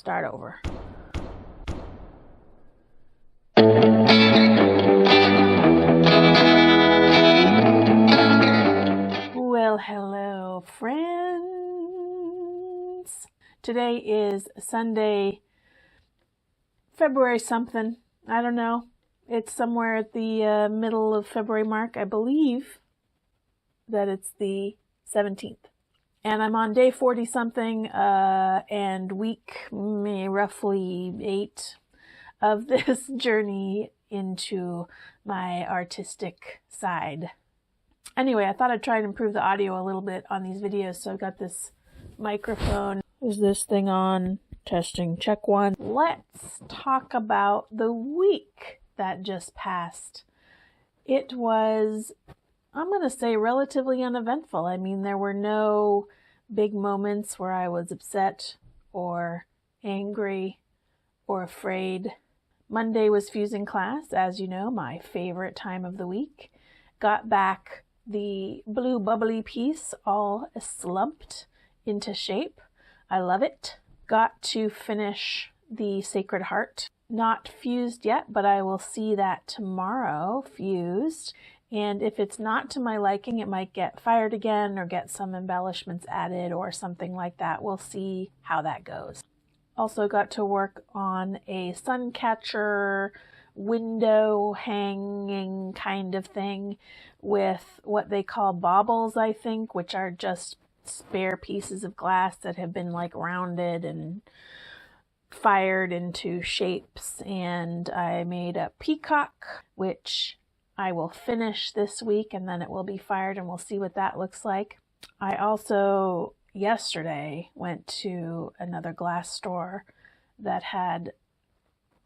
start over. Well, hello, friends. Today is Sunday, February something. I don't know. It's somewhere at the middle of February mark. I believe that it's the 17th. And I'm on day 40 something and week roughly 8 of this journey into my artistic side. Anyway, I thought I'd try and improve the audio a little bit on these videos. So I've got this microphone. Is this thing on? Testing, check 1. Let's talk about the week that just passed. It was, I'm going to say, relatively uneventful. I mean, there were no big moments where I was upset or angry or afraid. Monday was fusing class, as you know, my favorite time of the week. Got back the blue bubbly piece all slumped into shape. I love it. Got to finish the Sacred Heart. Not fused yet, but I will see that tomorrow fused. And if it's not to my liking, it might get fired again or get some embellishments added or something like that. We'll see how that goes. Also got to work on a sun catcher window hanging kind of thing with what they call baubles, I think, which are just spare pieces of glass that have been like rounded and fired into shapes. And I made a peacock, which I will finish this week, and then it will be fired and we'll see what that looks like. I also yesterday went to another glass store that had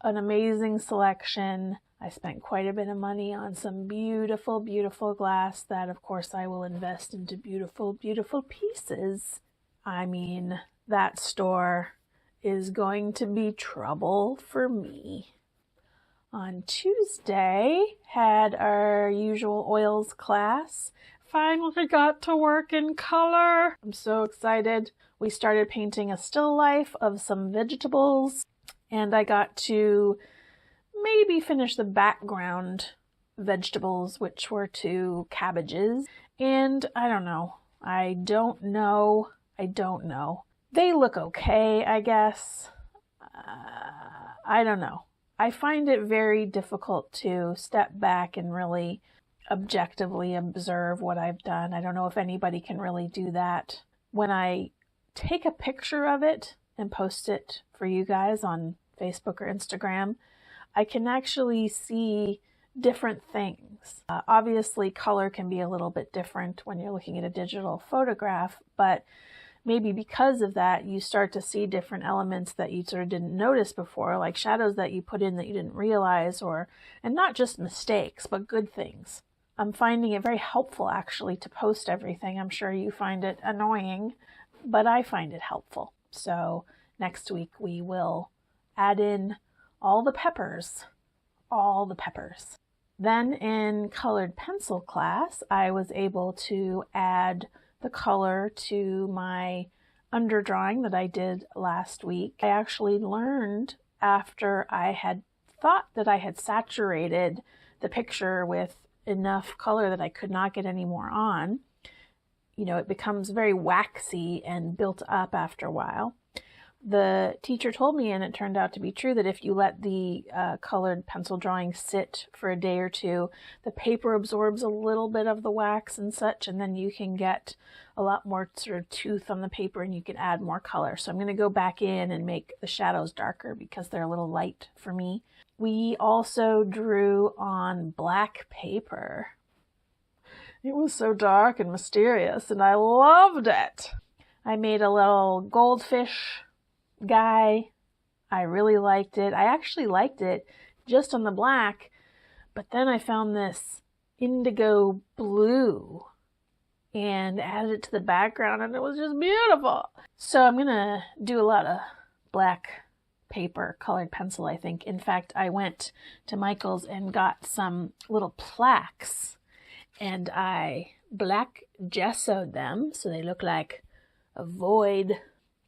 an amazing selection. I spent quite a bit of money on some beautiful, beautiful glass that, of course, I will invest into beautiful, beautiful pieces. I mean, that store is going to be trouble for me. On Tuesday, had our usual oils class. Finally got to work in color. I'm so excited. We started painting a still life of some vegetables, and I got to maybe finish the background vegetables, which were 2 cabbages. And I don't know. They look okay, I guess. I don't know. I find it very difficult to step back and really objectively observe what I've done. I don't know if anybody can really do that. When I take a picture of it and post it for you guys on Facebook or Instagram, I can actually see different things. Obviously, color can be a little bit different when you're looking at a digital photograph, but maybe because of that, you start to see different elements that you sort of didn't notice before, like shadows that you put in that you didn't realize, and not just mistakes, but good things. I'm finding it very helpful, actually, to post everything. I'm sure you find it annoying, but I find it helpful. So next week we will add in all the peppers. Then in colored pencil class, I was able to add the color to my underdrawing that I did last week. I actually learned after I had thought that I had saturated the picture with enough color that I could not get any more on. You know, it becomes very waxy and built up after a while. The teacher told me, and it turned out to be true, that if you let the colored pencil drawing sit for a day or 2, the paper absorbs a little bit of the wax and such, and then you can get a lot more sort of tooth on the paper and you can add more color. So I'm going to go back in and make the shadows darker because they're a little light for me. We also drew on black paper. It was so dark and mysterious, and I loved it. I made a little goldfish guy. I really liked it. I actually liked it just on the black, but then I found this indigo blue and added it to the background, and it was just beautiful. So I'm gonna do a lot of black paper, colored pencil, I think. In fact, I went to Michael's and got some little plaques, and I black gessoed them so they look like a void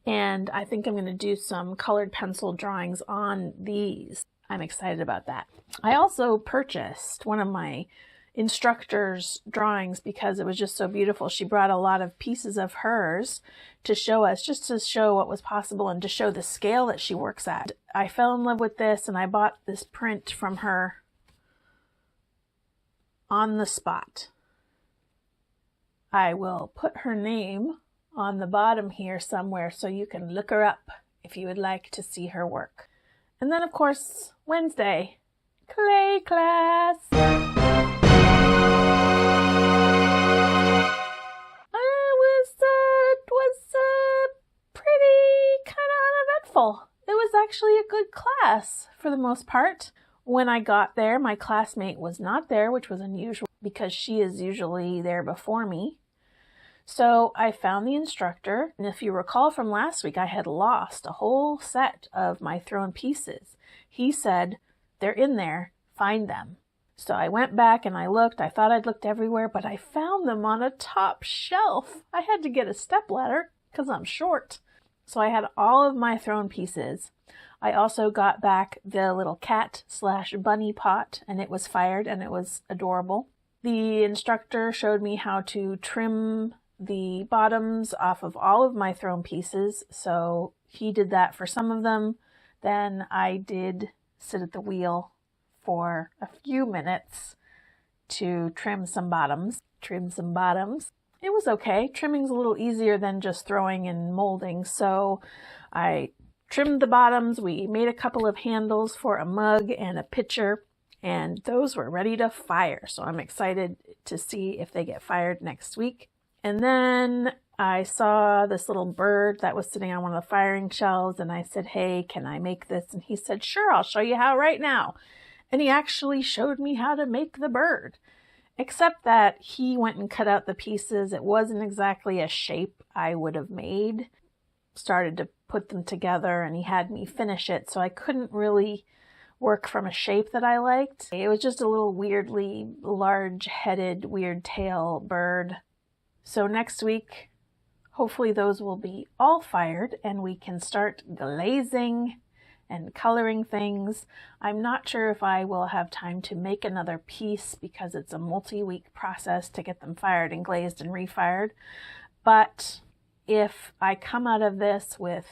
And I think I'm going to do some colored pencil drawings on these. I'm excited about that. I also purchased one of my instructor's drawings because it was just so beautiful. She brought a lot of pieces of hers to show us, just to show what was possible and to show the scale that she works at. I fell in love with this and I bought this print from her on the spot. I will put her name on the bottom here somewhere so you can look her up if you would like to see her work. And then of course, Wednesday, clay class. It was pretty kind of uneventful. It was actually a good class for the most part. When I got there, my classmate was not there, which was unusual because she is usually there before me. So I found the instructor, and if you recall from last week, I had lost a whole set of my thrown pieces. He said, they're in there, find them. So I went back and I looked. I thought I'd looked everywhere, but I found them on a top shelf. I had to get a stepladder because I'm short. So I had all of my thrown pieces. I also got back the little cat/bunny pot, and it was fired and it was adorable. The instructor showed me how to trim the bottoms off of all of my thrown pieces. So he did that for some of them. Then I did sit at the wheel for a few minutes to trim some bottoms. It was okay. Trimming's a little easier than just throwing and molding. So I trimmed the bottoms. We made a couple of handles for a mug and a pitcher, and those were ready to fire. So I'm excited to see if they get fired next week. And then I saw this little bird that was sitting on one of the firing shelves, and I said, hey, can I make this? And he said, sure, I'll show you how right now. And he actually showed me how to make the bird, except that he went and cut out the pieces. It wasn't exactly a shape I would have made. Started to put them together, and he had me finish it, so I couldn't really work from a shape that I liked. It was just a little weirdly large-headed, weird tail bird. So next week, hopefully those will be all fired and we can start glazing and coloring things. I'm not sure if I will have time to make another piece because it's a multi-week process to get them fired and glazed and refired. But if I come out of this with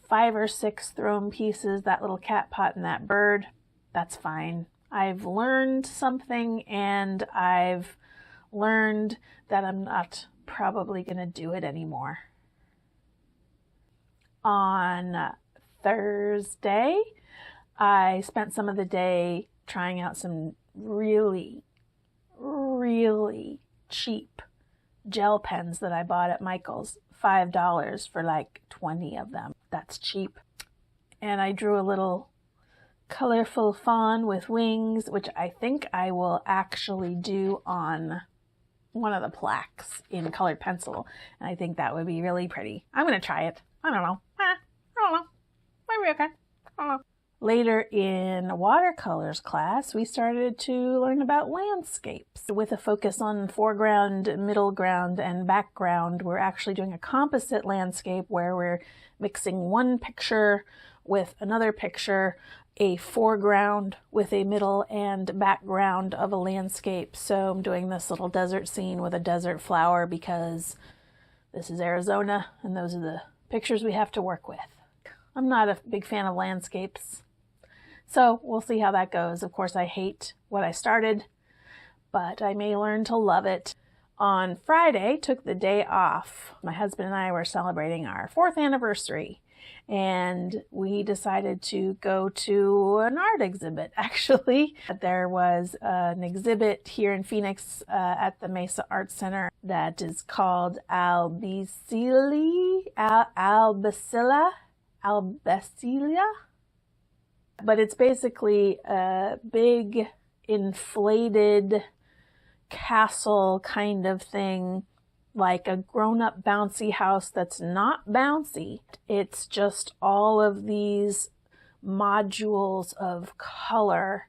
5 or 6 thrown pieces, that little cat pot and that bird, that's fine. I've learned something, and I've learned that I'm not probably going to do it anymore. On Thursday, I spent some of the day trying out some really, really cheap gel pens that I bought at Michael's. $5 for like 20 of them. That's cheap. And I drew a little colorful fawn with wings, which I think I will actually do on one of the plaques in colored pencil, and I think that would be really pretty. I'm going to try it. I don't know. Maybe okay. I don't know. Later in watercolors class, we started to learn about landscapes with a focus on foreground, middle ground, and background. We're actually doing a composite landscape where we're mixing one picture with another picture, a foreground with a middle and background of a landscape. So I'm doing this little desert scene with a desert flower because this is Arizona and those are the pictures we have to work with. I'm not a big fan of landscapes, so we'll see how that goes. Of course, I hate what I started, but I may learn to love it. On Friday, took the day off. My husband and I were celebrating our 4th anniversary, and we decided to go to an art exhibit, actually. There was an exhibit here in Phoenix at the Mesa Art Center that is called Albacilla, but it's basically a big inflated castle kind of thing, like a grown-up bouncy house that's not bouncy. It's just all of these modules of color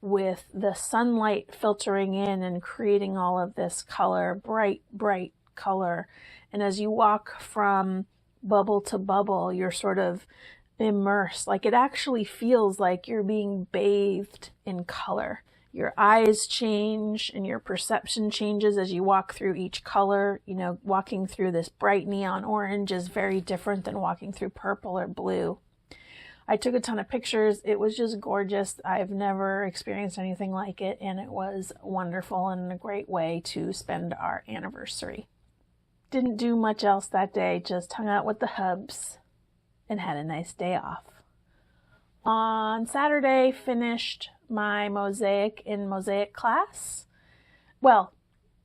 with the sunlight filtering in and creating all of this color, bright color. And as you walk from bubble to bubble, you're sort of immersed. Like it actually feels like you're being bathed in color. Your eyes change and your perception changes as you walk through each color. You know, walking through this bright neon orange is very different than walking through purple or blue. I took a ton of pictures. It was just gorgeous. I've never experienced anything like it, and it was wonderful and a great way to spend our anniversary. Didn't do much else that day, just hung out with the hubs and had a nice day off. On Saturday, finished my mosaic in mosaic class. Well,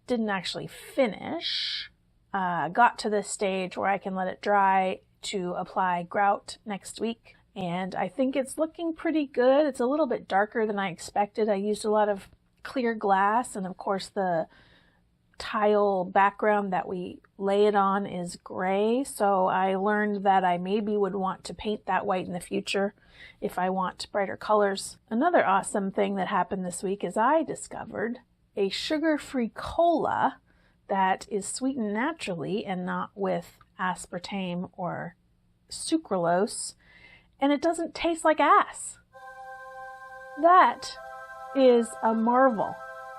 didn't actually finish. Got to this stage where I can let it dry to apply grout next week. And I think it's looking pretty good. It's a little bit darker than I expected. I used a lot of clear glass, and of course the tile background that we lay it on is gray. So I learned that I maybe would want to paint that white in the future if I want brighter colors. Another awesome thing that happened this week is I discovered a sugar-free cola that is sweetened naturally and not with aspartame or sucralose. And it doesn't taste like ass. That is a marvel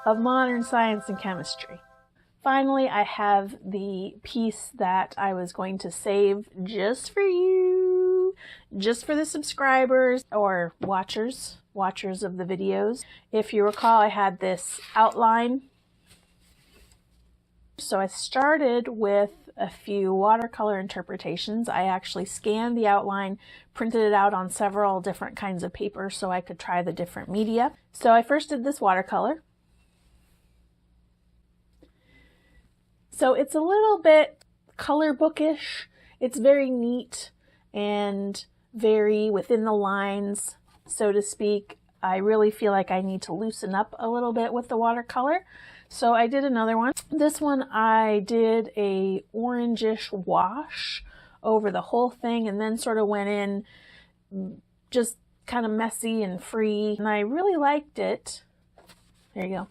of modern science and chemistry. Finally, I have the piece that I was going to save just for you, just for the subscribers or watchers of the videos. If you recall, I had this outline. So I started with a few watercolor interpretations. I actually scanned the outline, printed it out on several different kinds of paper so I could try the different media. So I first did this watercolor. So it's a little bit color bookish. It's very neat and very within the lines, so to speak. I really feel like I need to loosen up a little bit with the watercolor. So I did another one. This one I did a orangish wash over the whole thing and then sort of went in just kind of messy and free. And I really liked it. There you go.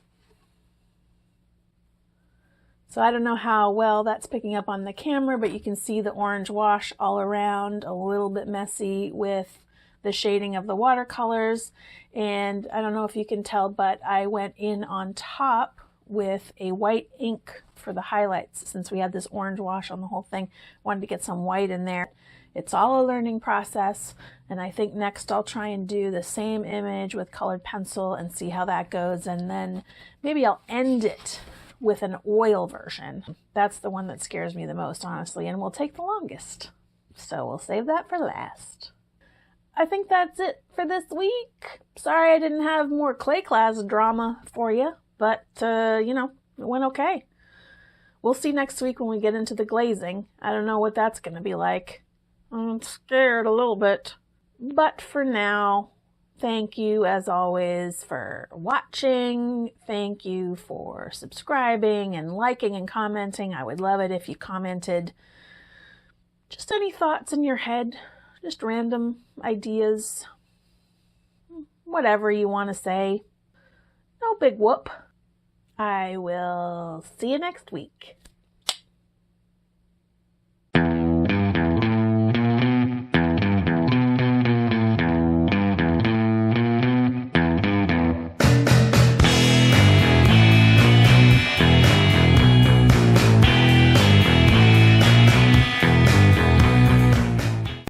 So I don't know how well that's picking up on the camera, but you can see the orange wash all around, a little bit messy with the shading of the watercolors. And I don't know if you can tell, but I went in on top with a white ink for the highlights. Since we had this orange wash on the whole thing, wanted to get some white in there. It's all a learning process, and I think next I'll try and do the same image with colored pencil and see how that goes, and then maybe I'll end it with an oil version. That's the one that scares me the most, honestly, and will take the longest. So we'll save that for last. I think that's it for this week. Sorry I didn't have more clay class drama for you. But, you know, it went okay. We'll see next week when we get into the glazing. I don't know what that's going to be like. I'm scared a little bit. But for now, thank you as always for watching. Thank you for subscribing and liking and commenting. I would love it if you commented just any thoughts in your head, just random ideas, whatever you want to say. No big whoop. I will see you next week.